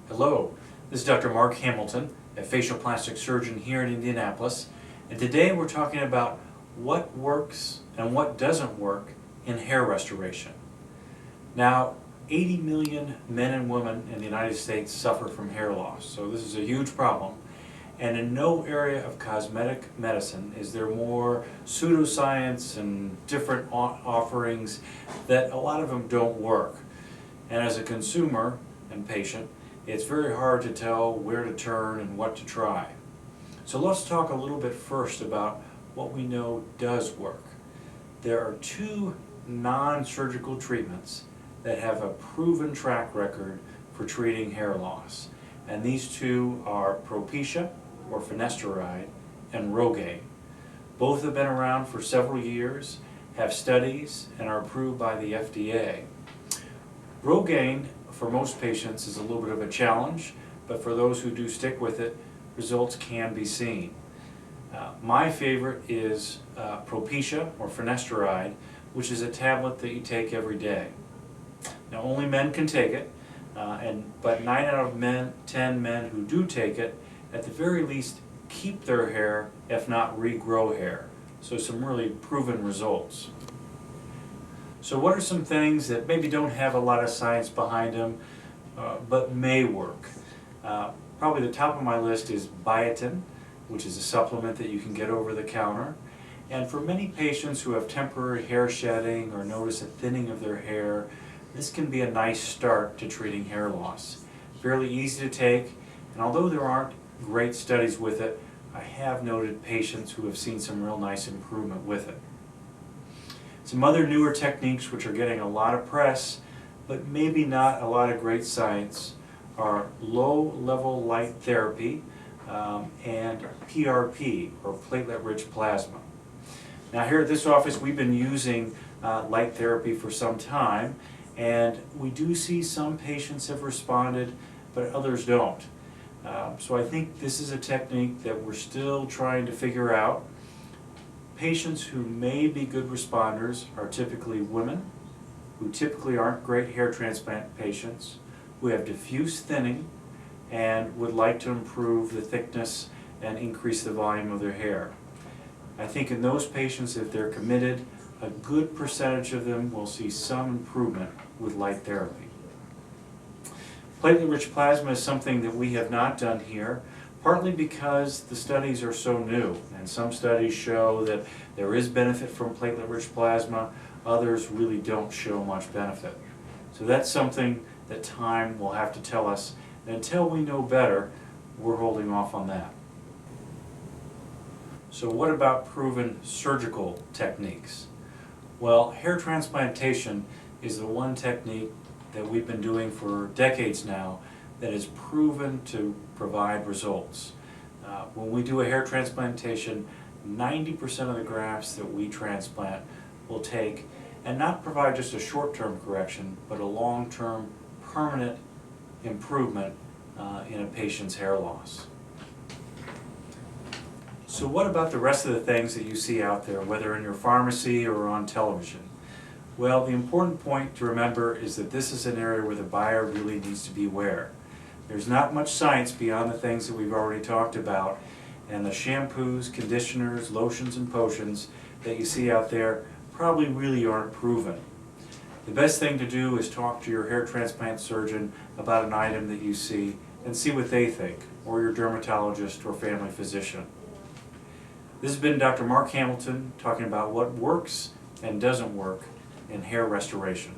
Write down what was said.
Hello, this is Dr. Mark Hamilton, a facial plastic surgeon here in Indianapolis, and today we're talking about what works and what doesn't work in hair restoration. Now, 80 million men and women in the United States suffer from hair loss, so this is a huge problem. And in no area of cosmetic medicine is there more pseudoscience and different offerings that a lot of them don't work. And as a consumer and patient, it's very hard to tell where to turn and what to try. So let's talk a little bit first about what we know does work. There are two non-surgical treatments that have a proven track record for treating hair loss. And these two are Propecia, or finasteride, and Rogaine. Both have been around for several years, have studies, and are approved by the FDA. Rogaine, for most patients, is a little bit of a challenge, but for those who do stick with it, results can be seen. My favorite is Propecia, or finasteride, which is a tablet that you take every day. Now, only men can take it, but 9 out of 10 men who do take it, at the very least, keep their hair, if not regrow hair. So some really proven results. So what are some things that maybe don't have a lot of science behind them, but may work? Probably the top of my list is Biotin, which is a supplement that you can get over the counter. And for many patients who have temporary hair shedding or notice a thinning of their hair, this can be a nice start to treating hair loss. Fairly easy to take, and although there aren't great studies with it, I have noted patients who have seen some real nice improvement with it. Some other newer techniques which are getting a lot of press, but maybe not a lot of great science, are low-level light therapy and PRP, or platelet-rich plasma. Now here at this office we've been using light therapy for some time, and we do see some patients have responded, but others don't. So I think this is a technique that we're still trying to figure out. Patients who may be good responders are typically women, who typically aren't great hair transplant patients, who have diffuse thinning, and would like to improve the thickness and increase the volume of their hair. I think in those patients, if they're committed, a good percentage of them will see some improvement with light therapy. Platelet-rich plasma is something that we have not done here, partly because the studies are so new, and some studies show that there is benefit from platelet-rich plasma, others really don't show much benefit. So that's something that time will have to tell us, and until we know better, we're holding off on that. So what about proven surgical techniques? Well, hair transplantation is the one technique that we've been doing for decades now that is proven to provide results. When we do a hair transplantation, 90% of the grafts that we transplant will take and not provide just a short-term correction, but a long-term permanent improvement in a patient's hair loss. So what about the rest of the things that you see out there, whether in your pharmacy or on television? Well, the important point to remember is that this is an area where the buyer really needs to be aware. There's not much science beyond the things that we've already talked about, and the shampoos, conditioners, lotions, and potions that you see out there probably really aren't proven. The best thing to do is talk to your hair transplant surgeon about an item that you see and see what they think, or your dermatologist or family physician. This has been Dr. Mark Hamilton talking about what works and doesn't work in hair restoration.